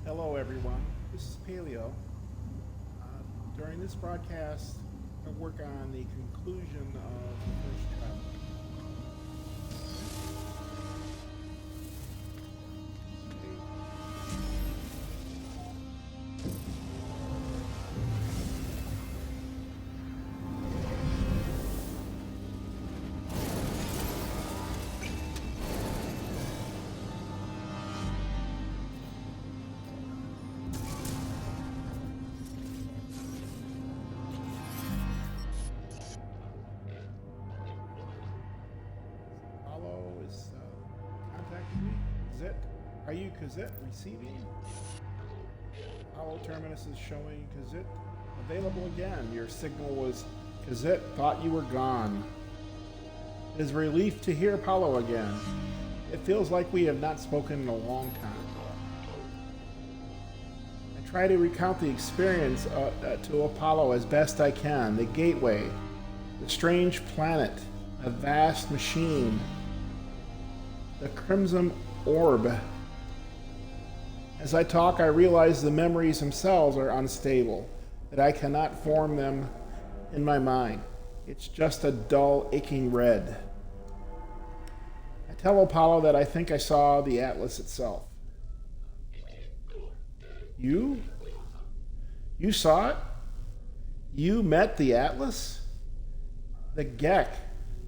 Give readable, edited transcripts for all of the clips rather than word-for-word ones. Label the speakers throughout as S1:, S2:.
S1: Hello, everyone. This is Paleo. During this broadcast, I'll work on the conclusion of the first travel. Contacting me? Kazit? Are you Kazit receiving? Holo-Terminus is showing Kazit available again. Your signal was Kazit, thought you were gone. It is a relief to hear Apollo again. It feels like we have not spoken in a long time. I try to recount the experience to Apollo as best I can. The gateway, the strange planet, a vast machine, the crimson orb. As I talk, I realize the memories themselves are unstable, that I cannot form them in my mind. It's just a dull, aching red. I tell Apollo that I think I saw the Atlas itself. You? You saw it? You met the Atlas? The Gek,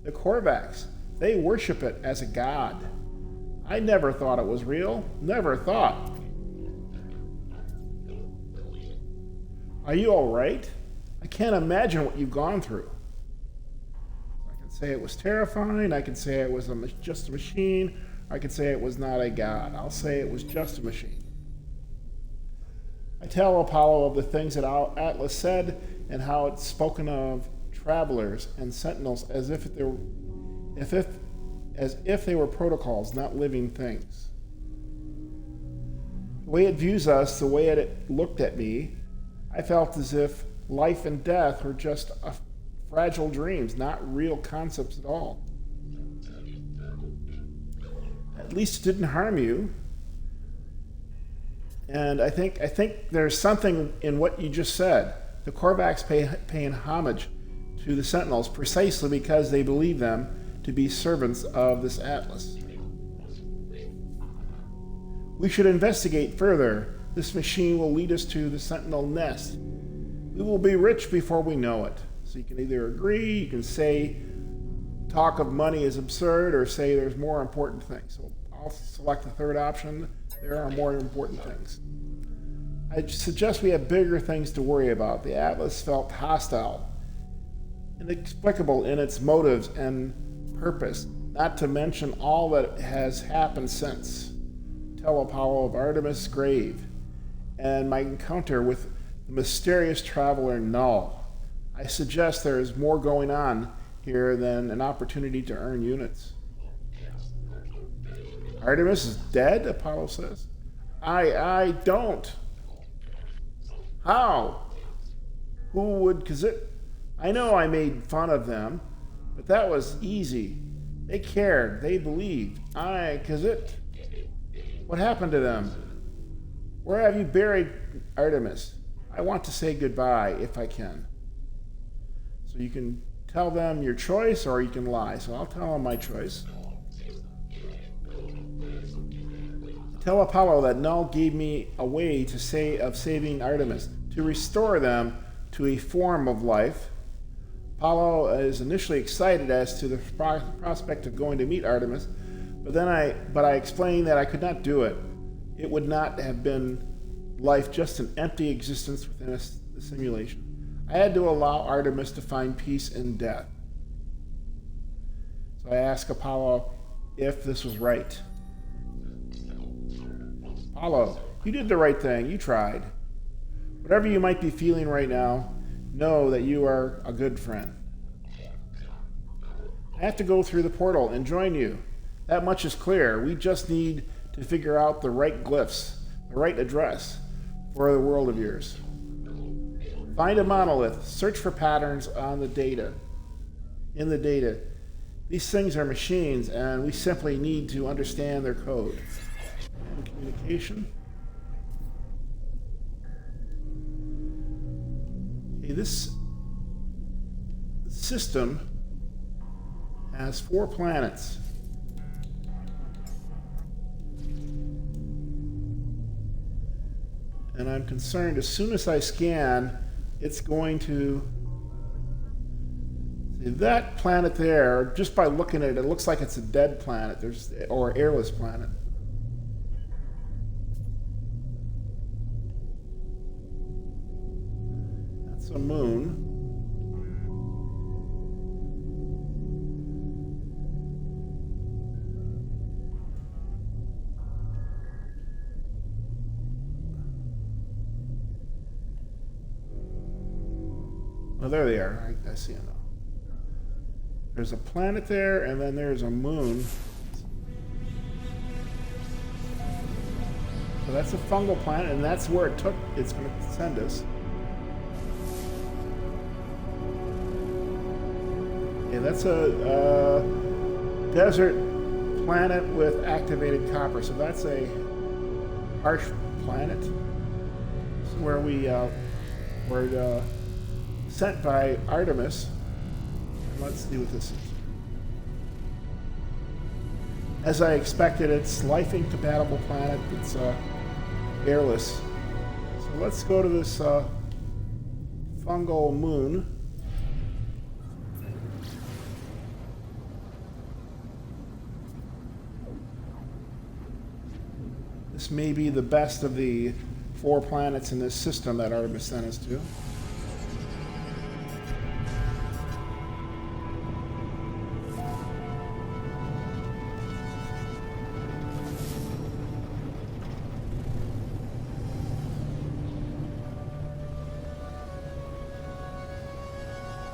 S1: the Korvax, they worship it as a god. I never thought it was real. Never thought. Are you all right? I can't imagine what you've gone through. I can say it was terrifying. I can say it was just a machine. I can say it was not a god. I'll say it was just a machine. I tell Apollo of the things that Atlas said and how it's spoken of travelers and sentinels as if they were protocols, not living things. The way it views us, the way it looked at me, I felt as if life and death were just fragile dreams, not real concepts at all. At least it didn't harm you. And I think there's something in what you just said. The Korvax paying homage to the Sentinels precisely because they believe them to be servants of this Atlas. We should investigate further. This machine will lead us to the Sentinel nest. We will be rich before we know it. So you can either agree, you can say talk of money is absurd, or say there's more important things. So I'll select the third option. There are more important things. I suggest we have bigger things to worry about. The Atlas felt hostile, inexplicable in its motives and purpose, not to mention all that has happened since. Tell Apollo of Artemis' grave and my encounter with the mysterious traveler Null. I suggest there is more going on here than an opportunity to earn units. Artemis is dead, Apollo says. I don't. How? Who would Kazit? I know I made fun of them, but that was easy. They cared. They believed. Kazit. What happened to them? Where have you buried Artemis? I want to say goodbye if I can. So you can tell them your choice or you can lie. So I'll tell them my choice. Tell Apollo that Null gave me a way to say of saving Artemis, to restore them to a form of life. Apollo is initially excited as to the prospect of going to meet Artemis, but I explained that I could not do it. It would not have been life, just an empty existence within a simulation. I had to allow Artemis to find peace in death. So I asked Apollo if this was right. Apollo, you did the right thing. You tried. Whatever you might be feeling right now, know that you are a good friend. I have to go through the portal and join you. That much is clear. We just need to figure out the right glyphs, the right address for the world of yours. Find a monolith. Search for patterns on the data. In the data. These things are machines, and we simply need to understand their code. And communication. Okay, this system has 4 planets. And I'm concerned as soon as I scan, it's going to see that planet there. Just by looking at it, it looks like it's a dead planet. Or airless planet. That's a moon. Oh, there they are. I see them now. There's a planet there, and then there's a moon. So that's a fungal planet, and that's where it's going to send us. Yeah, that's a desert planet with activated copper. So that's a harsh planet. This is where we're sent by Artemis. And let's see what this is. As I expected, it's life-incompatible planet. It's airless. So let's go to this fungal moon. This may be the best of the 4 planets in this system that Artemis sent us to.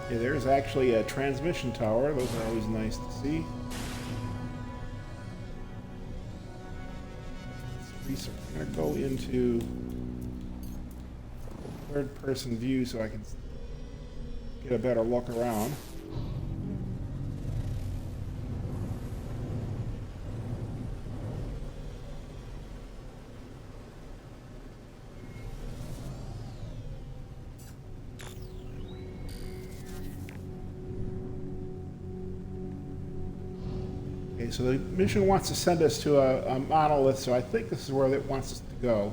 S1: Okay, there's actually a transmission tower. Those are always nice to see. I'm going to go into third-person view so I can get a better look around. Okay, so the mission wants to send us to a monolith, so I think this is where it wants us to go.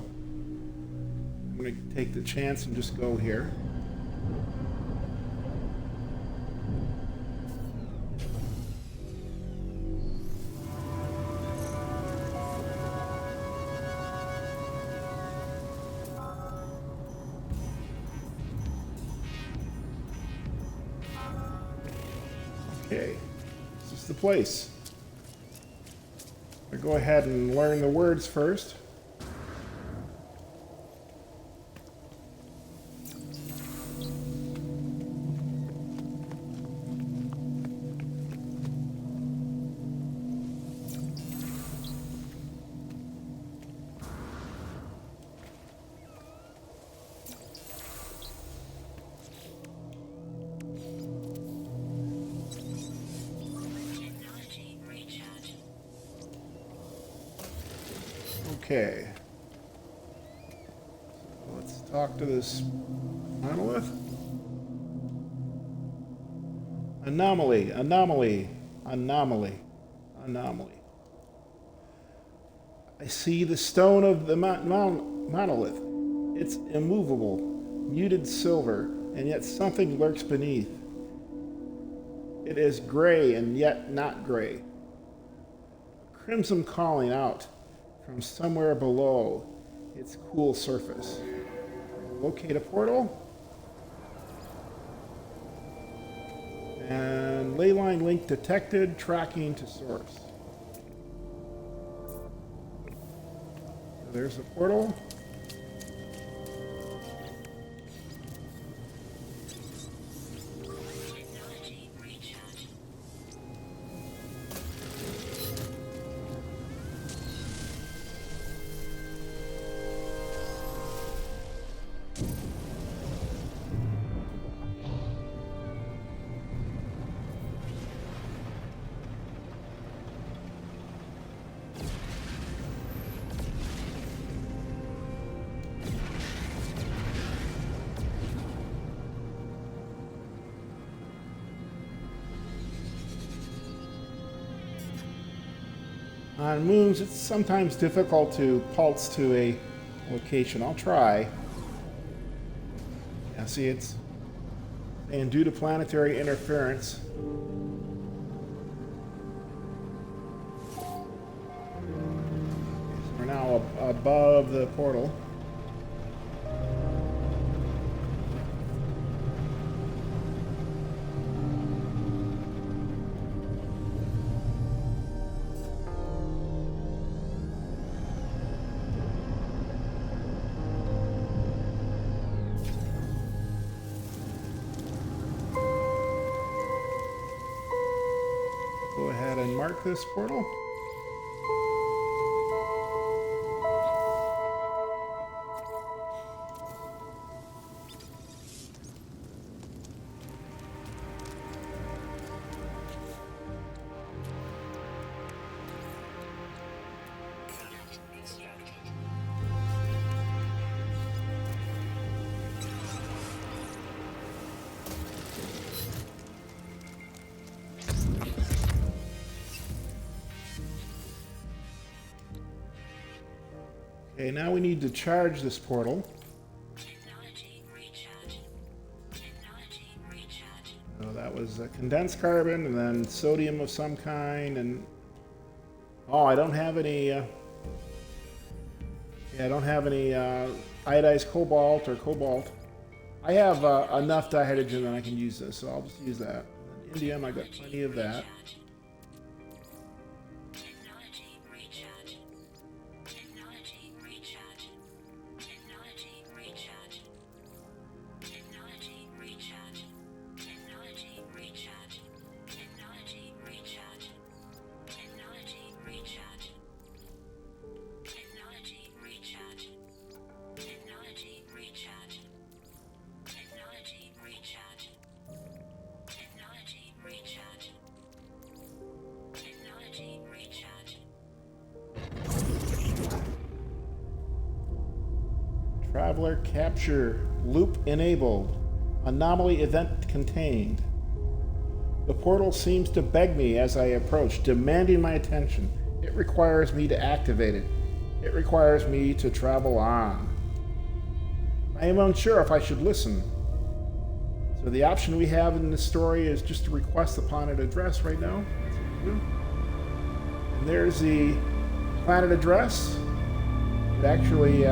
S1: I'm going to take the chance and just go here. Okay, this is the place. I'll go ahead and learn the words first. Okay. So let's talk to this monolith. Anomaly, anomaly, anomaly, anomaly. I see the stone of the monolith. It's immovable, muted silver, and yet something lurks beneath. It is gray and yet not gray. Crimson calling out from somewhere below its cool surface. Locate a portal. And ley line link detected, tracking to source. So there's the portal. On moons, it's sometimes difficult to pulse to a location. I'll try. Yeah, see, it's... And due to planetary interference... We're now above the portal. Go ahead and mark this portal. Okay, now we need to charge this portal.
S2: Technology recharge. Technology recharge.
S1: So that was condensed carbon and then sodium of some kind and... Oh, I don't have any... I don't have any iodized cobalt or cobalt. I have enough dihydrogen that I can use this, so I'll just use that. And then indium, I got plenty of that.
S2: Technology recharge. Technology recharge. Technology recharge. Technology recharge. Technology recharge. Technology recharge. Technology recharge. Technology recharge. Technology recharge. Technology recharge. Technology recharge. Technology recharge.
S1: Traveler capture. Loop enabled. Anomaly event contained. The portal seems to beg me as I approach, demanding my attention. It requires me to activate it. It requires me to travel on. I am unsure if I should listen. So the option we have in this story is just to request upon an address right now. That's what we do. And there's the planet address. It actually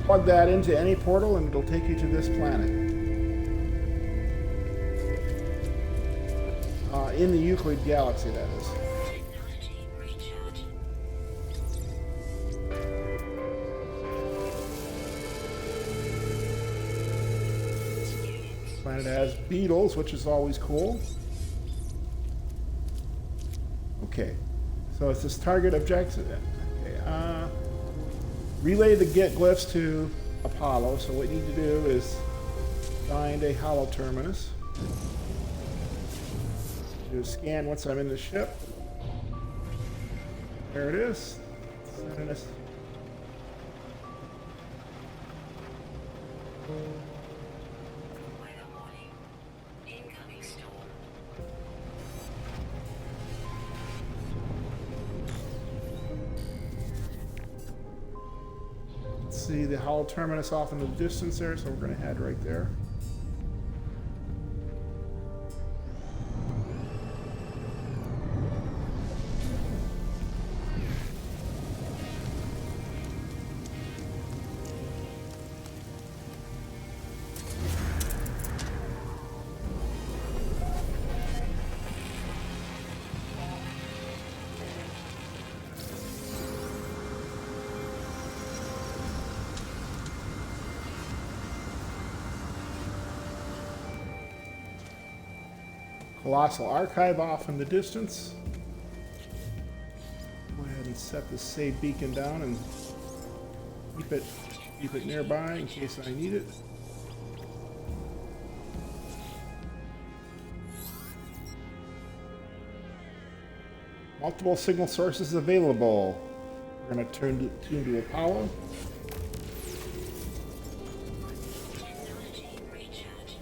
S1: plug that into any portal and it'll take you to this planet. In the Euclid galaxy, that is.
S2: Technology recharge.
S1: Planet has beetles, which is always cool. Okay, so it's this target objective. Okay, relay the glyphs to Apollo. So what we need to do is find a Holo-Terminus. Do a scan once I'm in the ship. There it is. Sending us.
S2: Weather warning. Incoming storm.
S1: Let's see the Holo-Terminus off in the distance there, so we're going to head right there. Colossal archive off in the distance. Go ahead and set the save beacon down and keep it nearby in case I need it. Multiple signal sources available. We're going to tune to Apollo.
S2: Technology recharge.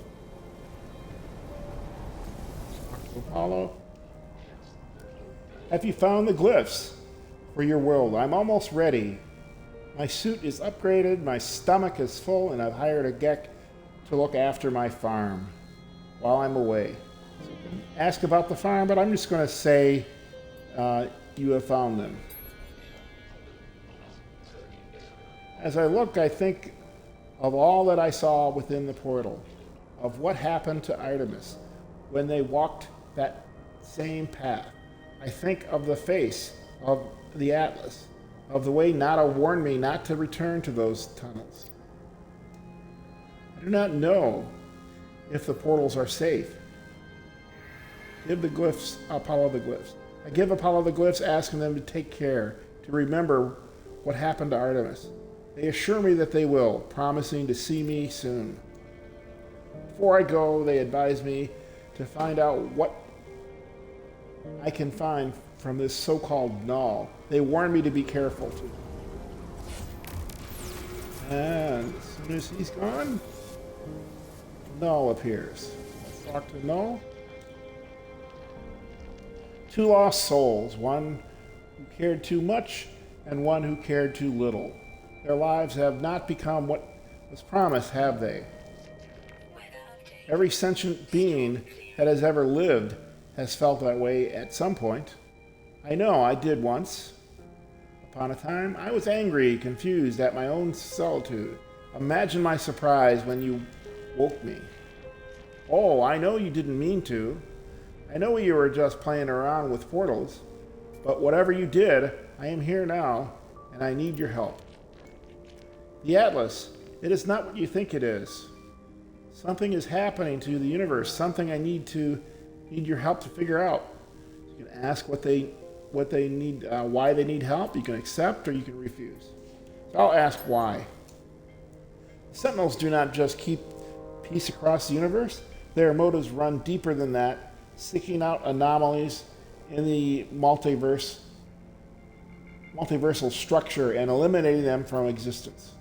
S1: Apollo. Have you found the glyphs for your world? I'm almost ready. My suit is upgraded, my stomach is full, and I've hired a Gek to look after my farm while I'm away. So you can ask about the farm, but I'm just going to say you have found them. As I look, I think of all that I saw within the portal, of what happened to Artemis when they walked that same path. I think of the face of the Atlas, of the way Nada warned me not to return to those tunnels. I do not know if the portals are safe. Give the glyphs, Apollo the glyphs. I give Apollo the glyphs, asking them to take care, to remember what happened to Artemis. They assure me that they will, promising to see me soon. Before I go, they advise me to find out what I can find from this so-called null. They warn me to be careful too. And as soon as he's gone, null appears. Let's talk to null. Two lost souls, one who cared too much and one who cared too little. Their lives have not become what was promised, have they? Every sentient being that has ever lived has felt that way at some point. I know I did once. Upon a time, I was angry, confused at my own solitude. Imagine my surprise when you woke me. Oh, I know you didn't mean to. I know you were just playing around with portals. But whatever you did, I am here now, and I need your help. The Atlas, it is not what you think it is. Something is happening to the universe, something I need your help to figure out. You can ask what they need, why they need help. You can accept or you can refuse. So I'll ask why. Sentinels do not just keep peace across the universe. Their motives run deeper than that, seeking out anomalies in the multiversal structure and eliminating them from existence.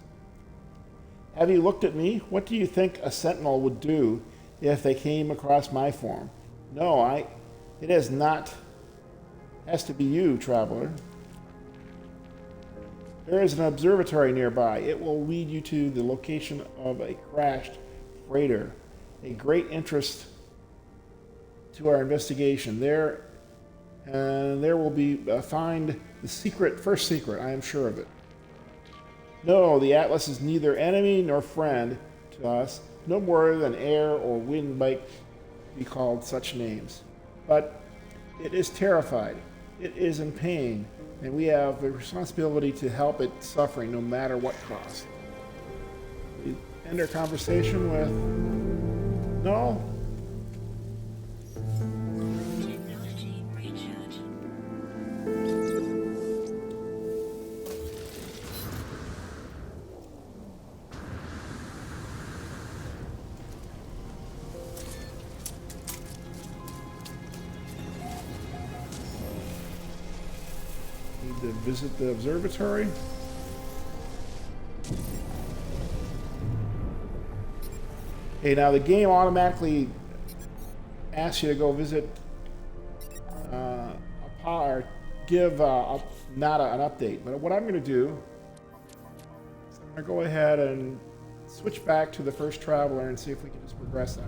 S1: Have you looked at me? What do you think a sentinel would do if they came across my form? No, it has not. Has to be you, traveler. There is an observatory nearby. It will lead you to the location of a crashed freighter. A great interest to our investigation. There will be find the first secret. I am sure of it. No, the Atlas is neither enemy nor friend to us, no more than air or wind might be called such names. But it is terrified, it is in pain, and we have the responsibility to help it suffering no matter what cost. We end our conversation with, no.
S2: Technology recharge.
S1: Need to visit the observatory. Okay, now the game automatically asks you to go visit or give Nada an update. But what I'm going to do is I'm going to go ahead and switch back to the first traveler and see if we can just progress that.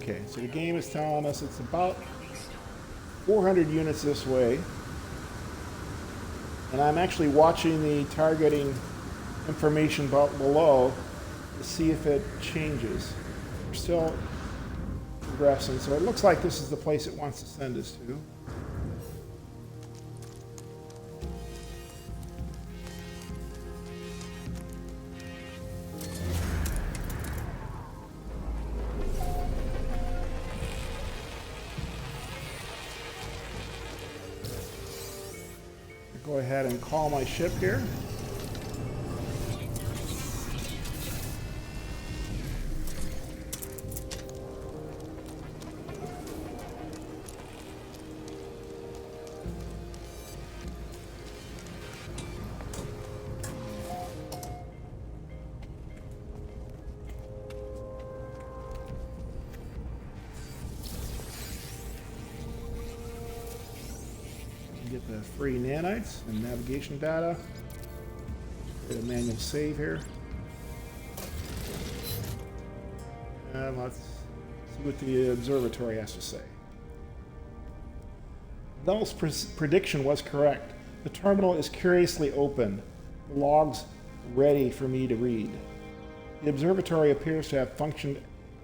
S1: Okay, so the game is telling us it's about 400 units this way. And I'm actually watching the targeting information below to see if it changes. We're still progressing, so it looks like this is the place it wants to send us to. Go ahead and call my ship here. Get the free nanites and navigation data. Get a manual save here. And let's see what the observatory has to say. Null's prediction was correct. The terminal is curiously open. The logs ready for me to read. The observatory appears to have functioned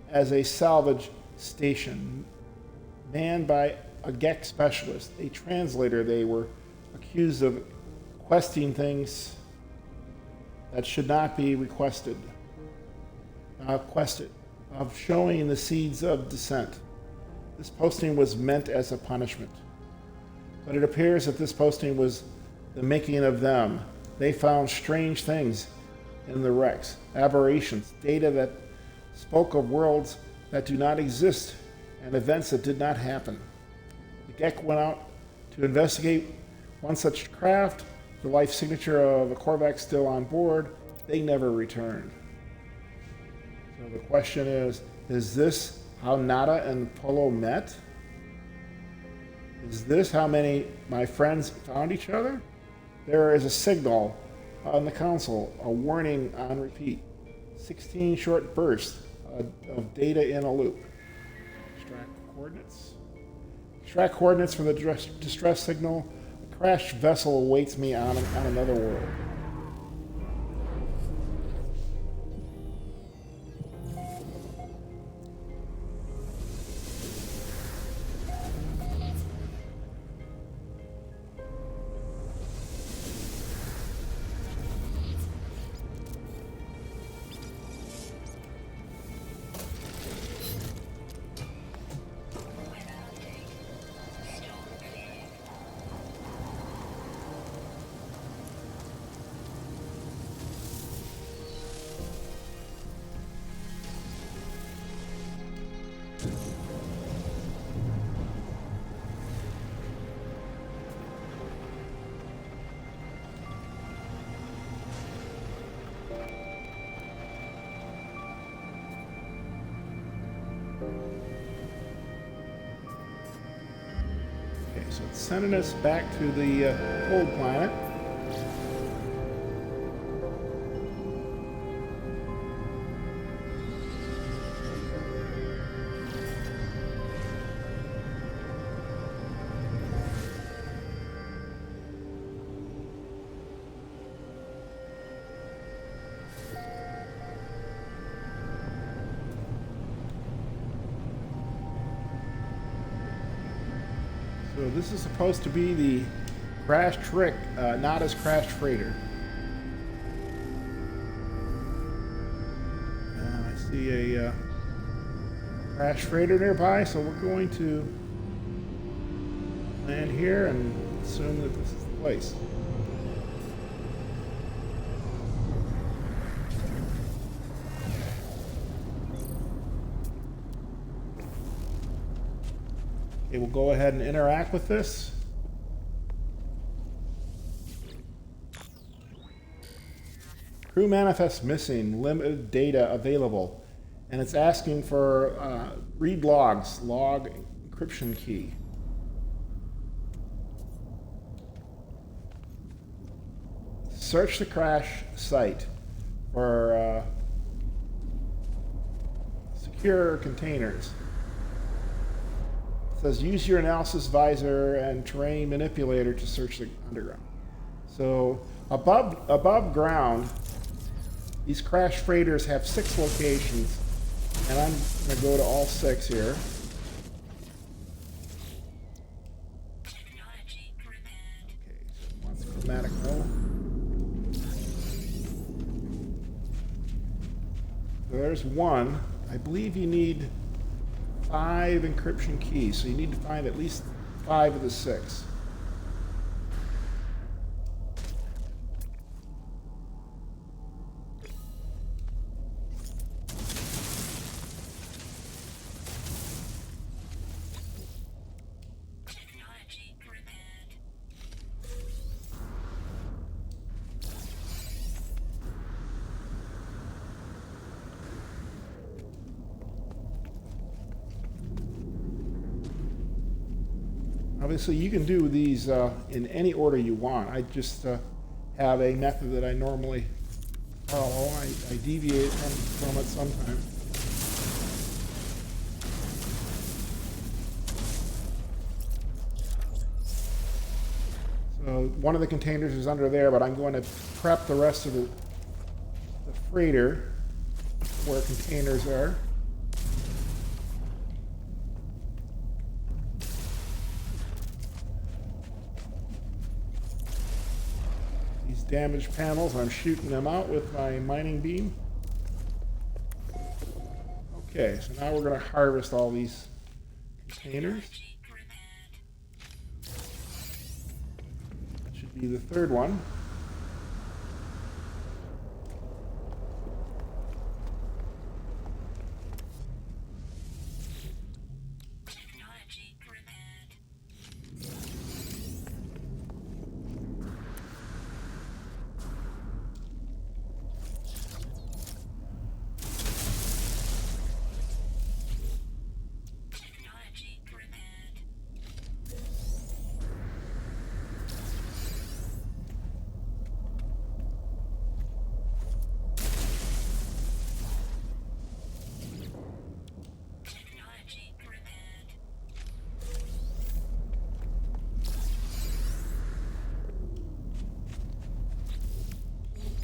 S1: as a salvage station, manned by a GEC specialist, a translator. They were accused of questing things that should not be quested, of showing the seeds of dissent. This posting was meant as a punishment, but it appears that this posting was the making of them. They found strange things in the wrecks, aberrations, data that spoke of worlds that do not exist and events that did not happen. The GEC went out to investigate one such craft, the life signature of a Korvax still on board. They never returned. So the question is this how Nada and Polo met? Is this how my friends found each other? There is a signal on the console, a warning on repeat. 16 short bursts of data in a loop. Extract coordinates. Extract coordinates from the distress signal. A crashed vessel awaits me on another world. So it's sending us back to the old planet. So this is supposed to be the crash trick, Nada's crashed freighter. I see a crash freighter nearby, so we're going to land here and assume that this is the place. Okay, we'll go ahead and interact with this. Crew manifest missing, limited data available, and it's asking for read logs, log encryption key. Search the crash site for secure containers. It says use your analysis visor and terrain manipulator to search the underground. So above ground, these crash freighters have 6 locations, and I'm going to go to all 6 here.
S2: Technology prepared.
S1: Okay, so it wants chromatic null. So there's one. I believe you need 5 encryption keys, so you need to find at least 5 of the 6. Obviously, you can do these in any order you want. I just have a method that I normally follow. I deviate from it sometimes. So one of the containers is under there, but I'm going to prep the rest of the freighter where containers are. These damaged panels, I'm shooting them out with my mining beam. Okay, so now we're going to harvest all these containers. Should be the third one.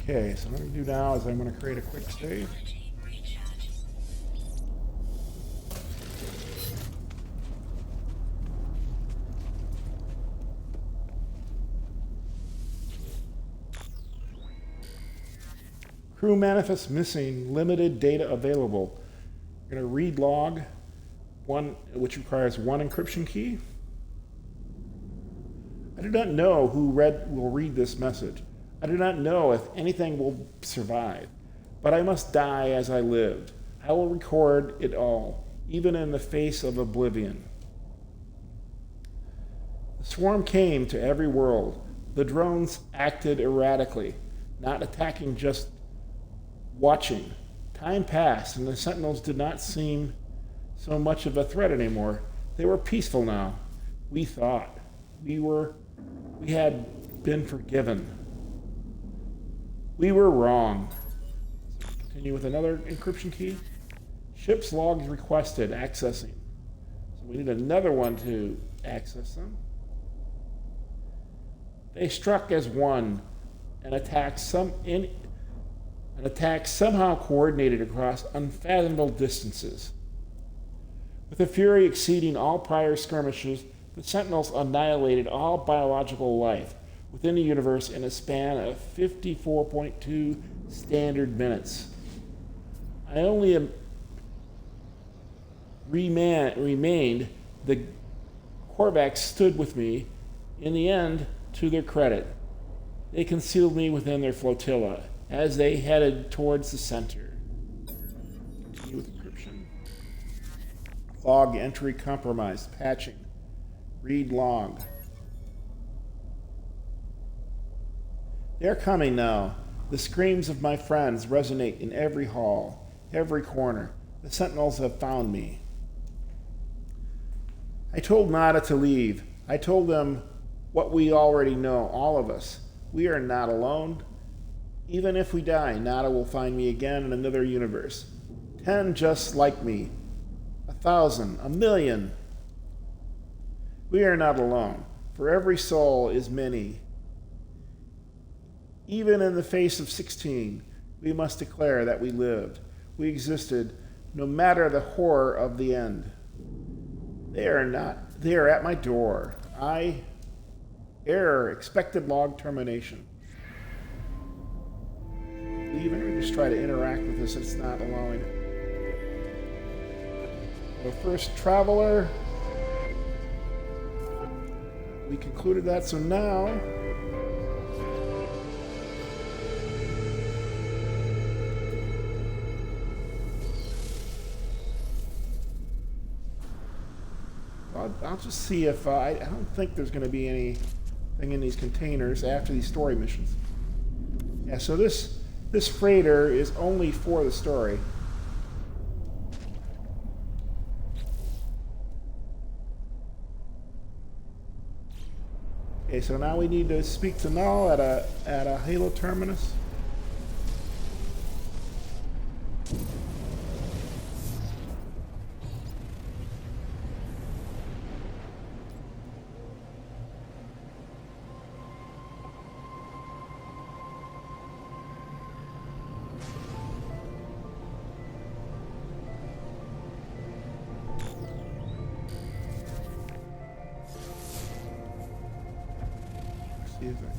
S1: Okay, so what I'm going to do now is I'm going to create a quick save. Crew manifest missing, limited data available. We're going to read log, which requires one encryption key. I do not know who will read this message. I do not know if anything will survive, but I must die as I lived. I will record it all, even in the face of oblivion. The swarm came to every world. The drones acted erratically, not attacking, just watching. Time passed, and the Sentinels did not seem so much of a threat anymore. They were peaceful now. We thought. We had been forgiven. We were wrong. So continue with another encryption key. Ship's logs requested accessing. So we need another one to access them. They struck as one. An attack somehow coordinated across unfathomable distances. With a fury exceeding all prior skirmishes, the Sentinels annihilated all biological life within the universe in a span of 54.2 standard minutes. I only remained. The Korvax stood with me. In the end, to their credit, they concealed me within their flotilla as they headed towards the center. Continue with encryption. Log entry compromised. Patching. Read log. They're coming now. The screams of my friends resonate in every hall, every corner. The Sentinels have found me. I told Nada to leave. I told them what we already know, all of us. We are not alone. Even if we die, Nada will find me again in another universe. 10 just like me. 1,000, 1,000,000. We are not alone. For every soul is many. Even in the face of 16, we must declare that we lived. We existed, no matter the horror of the end. They are at my door. Error, expected log termination. Leaving or just try to interact with this, it's not allowing it. The first traveler. We concluded that, so now I'll just see if I don't think there's going to be anything in these containers after these story missions. Yeah, so this freighter is only for the story. Okay, so now we need to speak to null at a Holo-Terminus.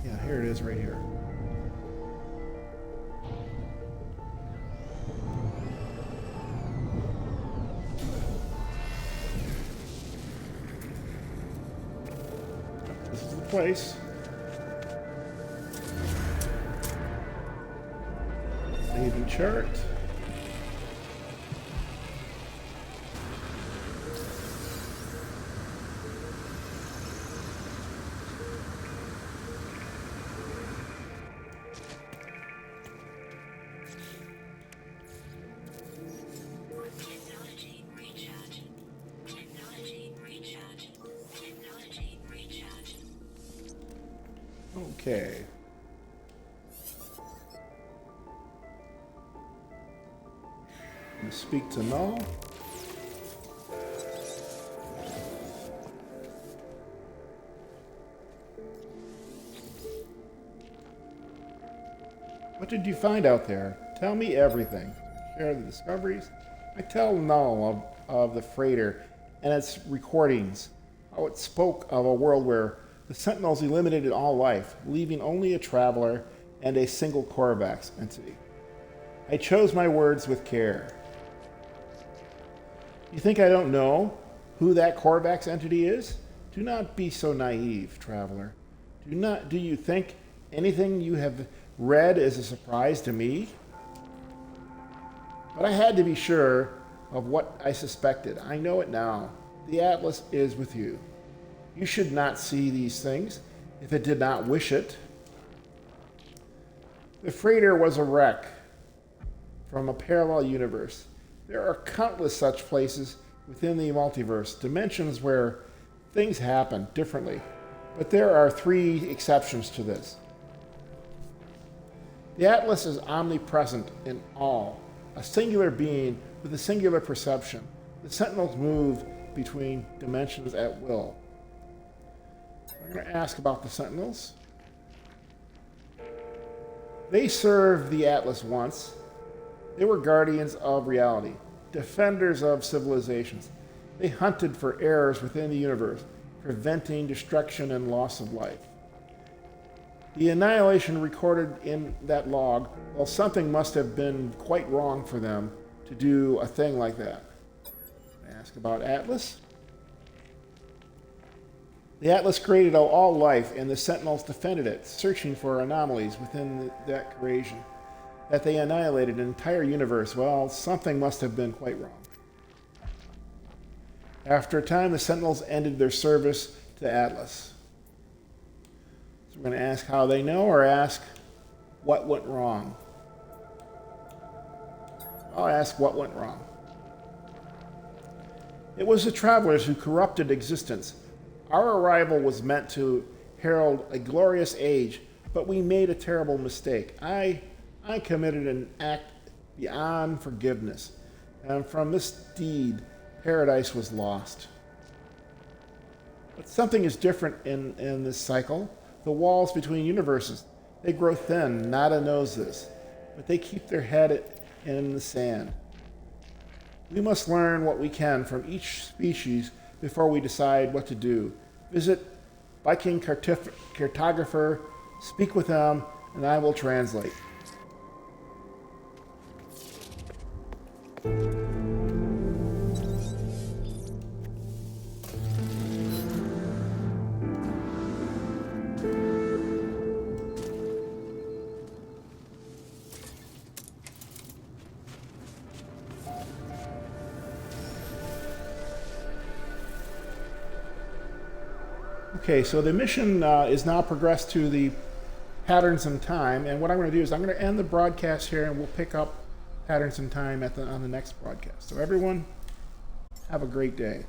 S1: Yeah, here it is right here. This is the place. Saving chart.
S2: Technology recharge. Technology recharge. Technology recharge.
S1: Okay. I'm gonna speak to null. What did you find out there? Tell me everything. Share the discoveries. I tell null of the freighter and its recordings, how it spoke of a world where the Sentinels eliminated all life, leaving only a traveler and a single Korvax entity. I chose my words with care. You think I don't know who that Korvax entity is? Do not be so naive, traveler. Do you think anything you have read is a surprise to me? But I had to be sure of what I suspected. I know it now. The Atlas is with you. You should not see these things if it did not wish it. The freighter was a wreck from a parallel universe. There are countless such places within the multiverse, dimensions where things happen differently. But there are 3 exceptions to this. The Atlas is omnipresent in all, a singular being with a singular perception. The Sentinels move between dimensions at will. I'm going to ask about the Sentinels. They served the Atlas once. They were guardians of reality, defenders of civilizations. They hunted for errors within the universe, preventing destruction and loss of life. The annihilation recorded in that log, well, something must have been quite wrong for them to do a thing like that. Ask about Atlas. The Atlas created all life, and the Sentinels defended it, searching for anomalies within that creation. That they annihilated an entire universe, well, something must have been quite wrong. After a time, the Sentinels ended their service to Atlas. So we're going to ask how they know, or ask what went wrong. I'll ask what went wrong. It was the travelers who corrupted existence. Our arrival was meant to herald a glorious age, but we made a terrible mistake. I committed an act beyond forgiveness, and from this deed, paradise was lost. But something is different in this cycle. The walls between universes, they grow thin. Nada knows this, but they keep their head in the sand. We must learn what we can from each species before we decide what to do. Visit Viking cartographer, speak with them, and I will translate. Okay, so the mission is now progressed to the patterns in time, and what I'm going to do is I'm going to end the broadcast here, and we'll pick up patterns in time on the next broadcast. So everyone, have a great day.